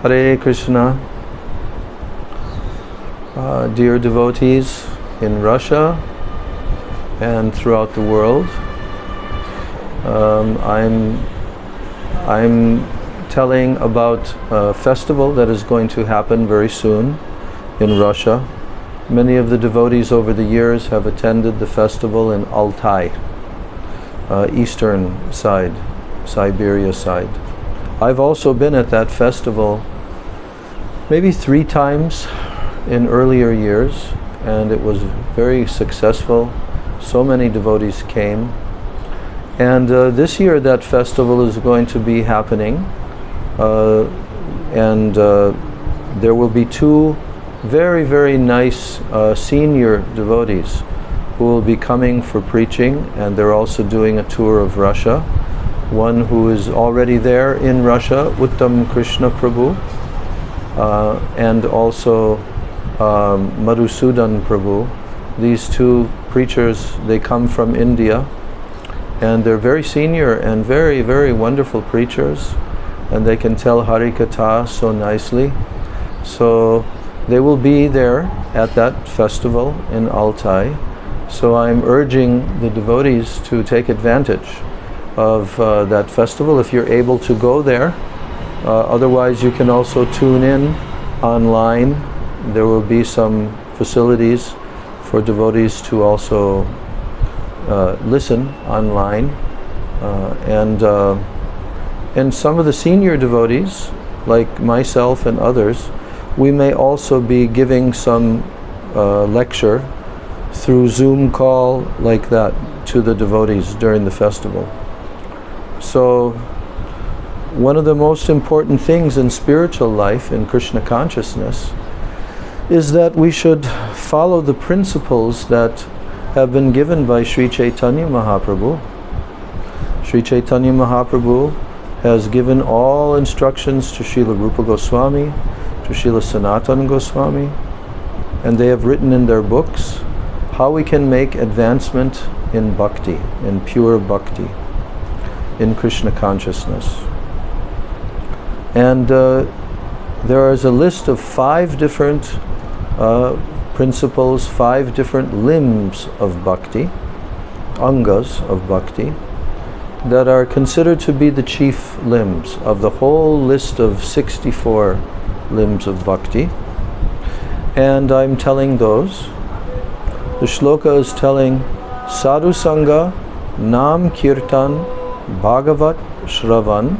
Hare Krishna. Dear devotees in Russia and throughout the world, I'm telling about a festival that is going to happen very soon in Russia. Many of the devotees over the years have attended the festival in Altai, eastern side, Siberia side. I've also been at that festival maybe 3 times in earlier years, and it was very successful. So many devotees came. And this year that festival is going to be happening, and there will be 2 very, very nice senior devotees who will be coming for preaching, and they're also doing a tour of Russia. One who is already there in Russia, Uttam Krishna Prabhu, and also Madhusudan Prabhu. These 2 preachers, they come from India, and they're very senior and very, very wonderful preachers, and they can tell Harikatha so nicely. So they will be there at that festival in Altai. So I'm urging the devotees to take advantage of that festival if you're able to go there. Otherwise you can also tune in online. There will be some facilities for devotees to also listen online, and some of the senior devotees, like myself and others, we may also be giving some lecture through Zoom call like that to the devotees during the festival. So one of the most important things in spiritual life, in Krishna consciousness, is that we should follow the principles that have been given by Sri Chaitanya Mahaprabhu. Sri Chaitanya Mahaprabhu has given all instructions to Srila Rupa Goswami, to Srila Sanatana Goswami, and they have written in their books how we can make advancement in bhakti, in pure bhakti, in Krishna consciousness. And there is a list of 5 different principles, 5 different limbs of bhakti, angas of bhakti, that are considered to be the chief limbs of the whole list of 64 limbs of bhakti. And I'm telling those. The shloka is telling Sadhu Sangha, Nam Kirtan, Bhagavat Shravan,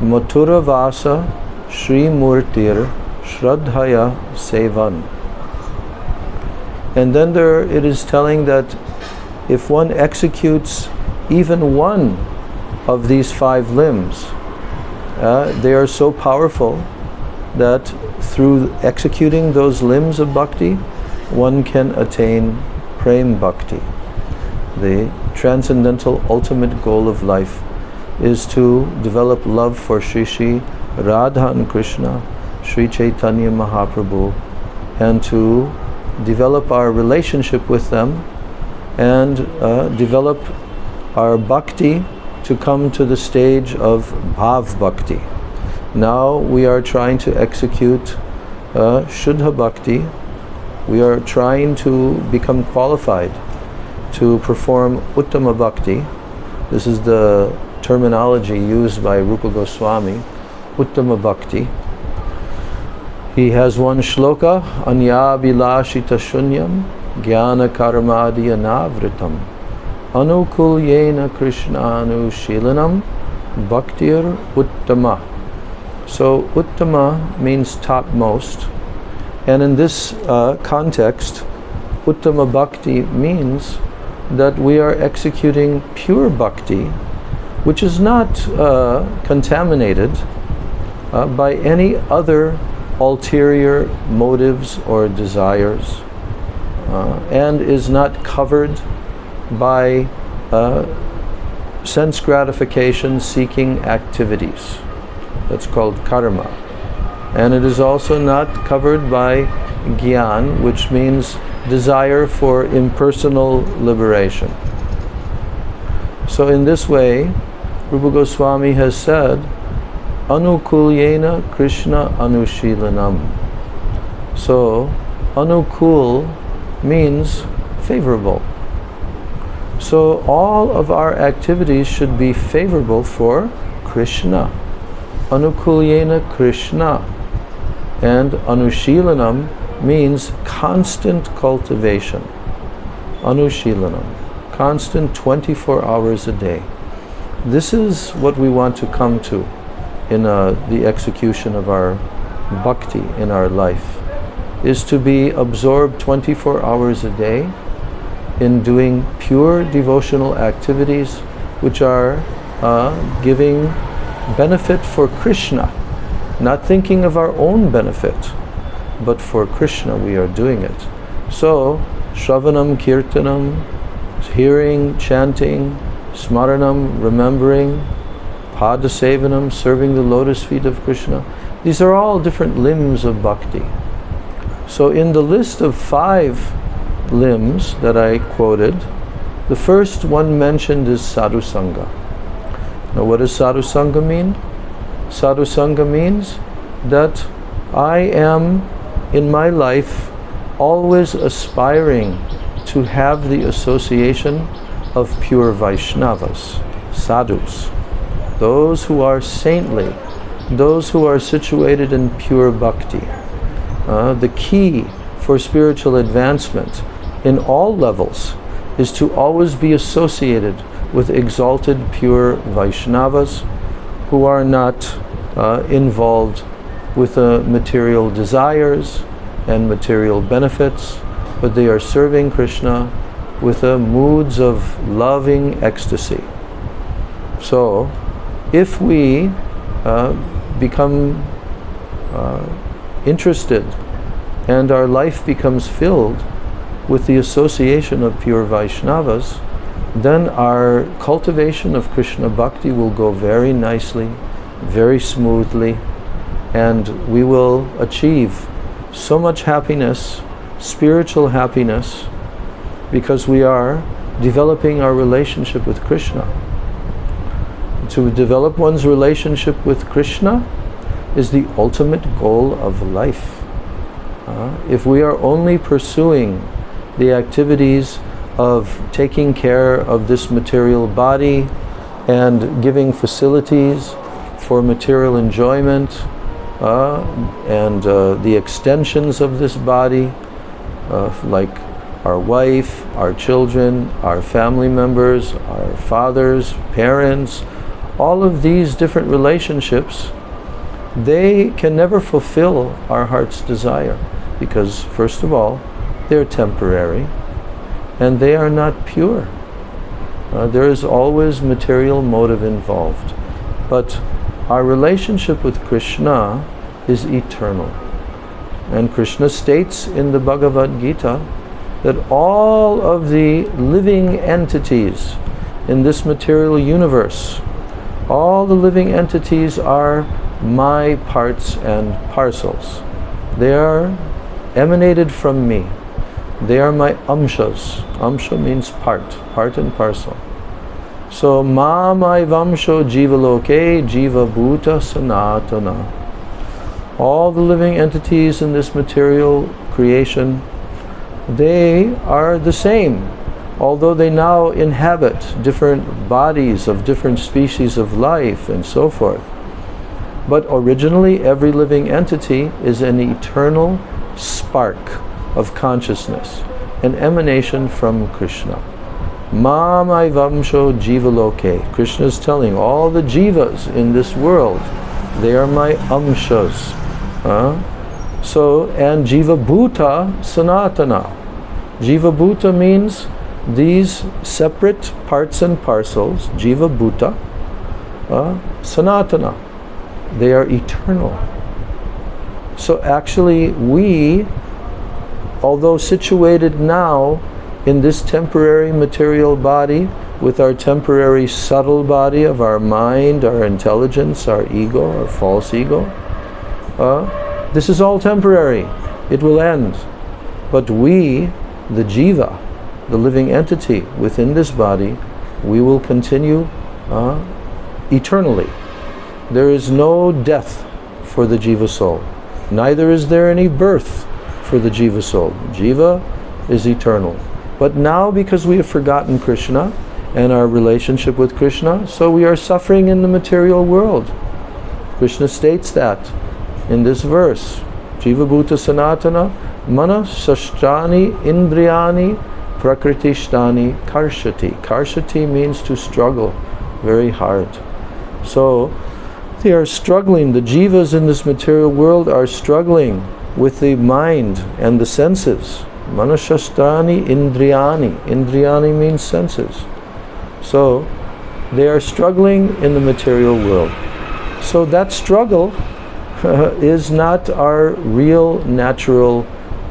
Mathura Vasa, Shri Murtir, Shraddhaya Sevan. And then there it is telling that if one executes even one of these 5 limbs, they are so powerful that through executing those limbs of bhakti, one can attain prem bhakti. The transcendental ultimate goal of life is to develop love for Shri Shri Radha and Krishna, Sri Chaitanya Mahaprabhu, and to develop our relationship with them and develop our bhakti to come to the stage of bhav bhakti. Now we are trying to execute Shuddha bhakti. We are trying to become qualified to perform Uttama bhakti. This is the terminology used by Rupa Goswami, Uttama bhakti. He has one shloka, Anya Bilashita Shunyam Jnana Karmadi Anavritam Anukulyena Krishnanu Shilanam Bhaktir Uttama. So Uttama means topmost, and in this context, Uttama Bhakti means that we are executing pure bhakti, which is not contaminated by any other ulterior motives or desires, and is not covered by sense gratification seeking activities. That's called karma. And it is also not covered by gyan, which means desire for impersonal liberation. So in this way, Rupa Goswami has said Anukulyena Krishna Anushilanam. So, Anukul means favorable. So all of our activities should be favorable for Krishna. Anukulyena Krishna. And Anushilanam means constant cultivation. Anushilanam. Constant 24 hours a day. This is what we want to come to in the execution of our bhakti in our life, is to be absorbed 24 hours a day in doing pure devotional activities which are giving benefit for Krishna, not thinking of our own benefit, but for Krishna we are doing it. So, Shravanam, Kirtanam, hearing, chanting, Smaranam, remembering, Padasevanam, serving the lotus feet of Krishna, these are all different limbs of bhakti. So in the list of 5 limbs that I quoted, the first one mentioned is Sadhu Sangha. Now what does Sadhu Sangha mean? Sadhu Sangha means that I am in my life always aspiring to have the association of pure Vaishnavas, sadhus, those who are saintly, those who are situated in pure bhakti. The key for spiritual advancement in all levels is to always be associated with exalted pure Vaishnavas who are not involved with material desires and material benefits, but they are serving Krishna with moods of loving ecstasy. So, if we become interested and our life becomes filled with the association of pure Vaishnavas, then our cultivation of Krishna Bhakti will go very nicely, very smoothly, and we will achieve so much happiness, spiritual happiness, because we are developing our relationship with Krishna. To develop one's relationship with Krishna is the ultimate goal of life. If we are only pursuing the activities of taking care of this material body and giving facilities for material enjoyment and the extensions of this body, like our wife, our children, our family members, our fathers, parents, all of these different relationships, they can never fulfill our heart's desire, because first of all, they're temporary and they are not pure. There is always material motive involved, but our relationship with Krishna is eternal. And Krishna states in the Bhagavad Gita that all of the living entities in this material universe, all the living entities are my parts and parcels. They are emanated from me. They are my amshas. Amsha means part and parcel. So, mamai vamsho jivaloke jiva bhuta sanatana. All the living entities in this material creation, they are the same, although they now inhabit different bodies of different species of life and so forth. But originally, every living entity is an eternal spark of consciousness, an emanation from Krishna. Mamai vamsho jivaloke. Krishna is telling all the jivas in this world, they are my amshas. So, and jiva bhuta sanatana. Jiva bhuta means these separate parts and parcels, jiva bhuta, sanatana. They are eternal. So actually we, although situated now in this temporary material body, with our temporary subtle body of our mind, our intelligence, our ego, our false ego, this is all temporary. It will end. But we, the jiva, the living entity within this body, we will continue eternally. there is no death for the Jiva soul. Neither is there any birth for the Jiva soul. Jiva is eternal. But now, because we have forgotten Krishna and our relationship with Krishna, so we are suffering in the material world. Krishna states that in this verse. Jiva bhuta sanatana mana shashtani indriyani prakritishtani karshati. Karshati means to struggle very hard. So they are struggling, the jivas in this material world are struggling with the mind and the senses. Mana shashtani indriyani. Indriyani means senses. So they are struggling in the material world. So that struggle is not our real natural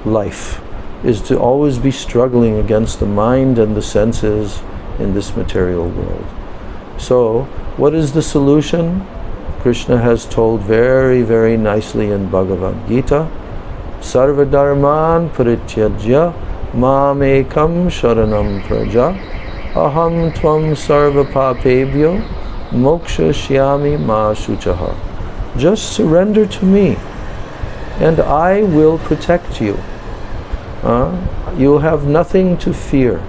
life, is to always be struggling against the mind and the senses in this material world. So what is the solution? Krishna has told very, very nicely in Bhagavad Gita, Sarva dharman parityajya mam ekam sharanam praja aham tvam sarva papebhyo moksha shyami ma shuchaha. Just surrender to me and I will protect you. You have nothing to fear.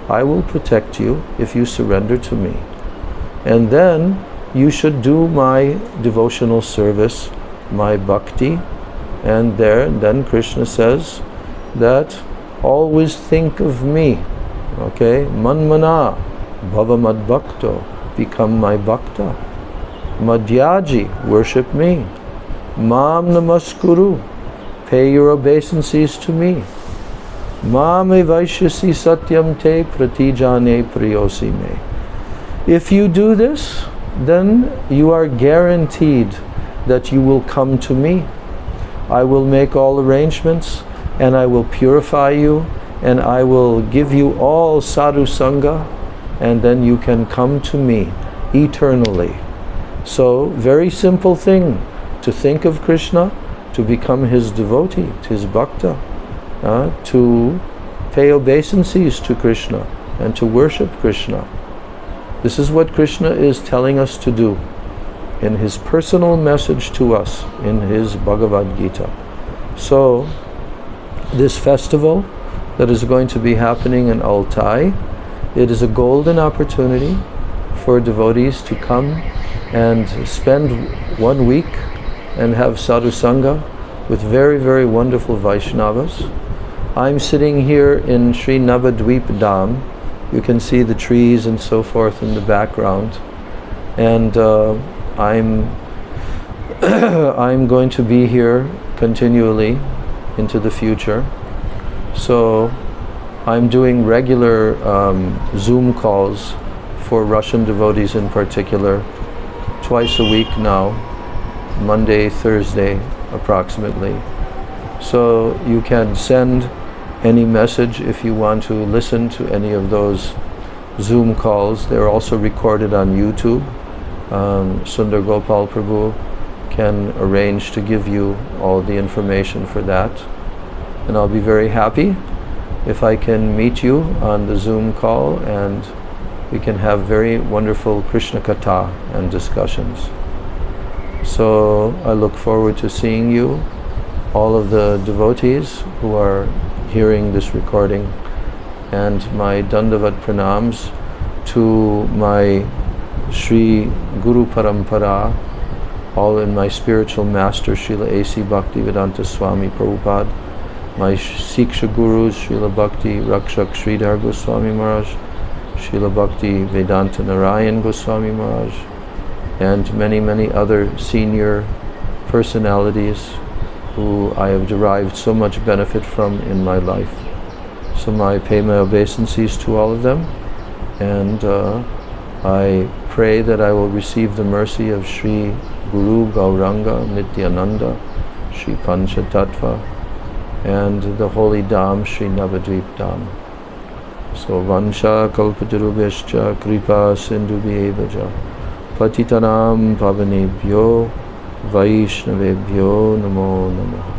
I will protect you if you surrender to me. And then you should do my devotional service, my bhakti. And then Krishna says that always think of me. Okay? Manmana bhava mad bhakto. Become my bhakta. Madhyaji, worship me. Mam namaskuru, pay your obeisances to me. Mam evaishyasi satyam te pratijane priyosi me. If you do this, then you are guaranteed that you will come to me. I will make all arrangements and I will purify you and I will give you all sadhu sangha and then you can come to me eternally. So, very simple thing, to think of Krishna, to become his devotee, his bhakta, to pay obeisances to Krishna and to worship Krishna. This is what Krishna is telling us to do in his personal message to us in his Bhagavad Gita. So, this festival that is going to be happening in Altai, it is a golden opportunity for devotees to come and spend 1 week and have sadhu sangha with very, very wonderful Vaishnavas. I'm sitting here in Sri Navadvip Dham. You can see the trees and so forth in the background. And I'm going to be here continually into the future. So I'm doing regular Zoom calls for Russian devotees in particular, twice a week now, Monday, Thursday approximately. So you can send any message if you want to listen to any of those Zoom calls. They're also recorded on YouTube. Sundar Gopal Prabhu can arrange to give you all the information for that. And I'll be very happy if I can meet you on the Zoom call and we can have very wonderful Krishna Katha and discussions. So I look forward to seeing you, all of the devotees who are hearing this recording, and my Dandavat Pranams to my Sri Guru Parampara, all in my spiritual master Srila A.C. Bhaktivedanta Swami Prabhupada, my Siksha Gurus Srila Bhakti Rakshak Sridhar Goswami Maharaj, Srila Bhakti Vedanta Narayan Goswami Maharaj, and many, many other senior personalities who I have derived so much benefit from in my life. So I pay my obeisances to all of them, and I pray that I will receive the mercy of Sri Guru Gauranga Nityananda, Sri Panchatattva, and the holy Dham, Sri Navadvip Dham. So Vansha Kalpatarubhyascha Kripa Sindhubhyevaja Patitanam Pavanebhyo Vaishnavebhyo Namo Namo.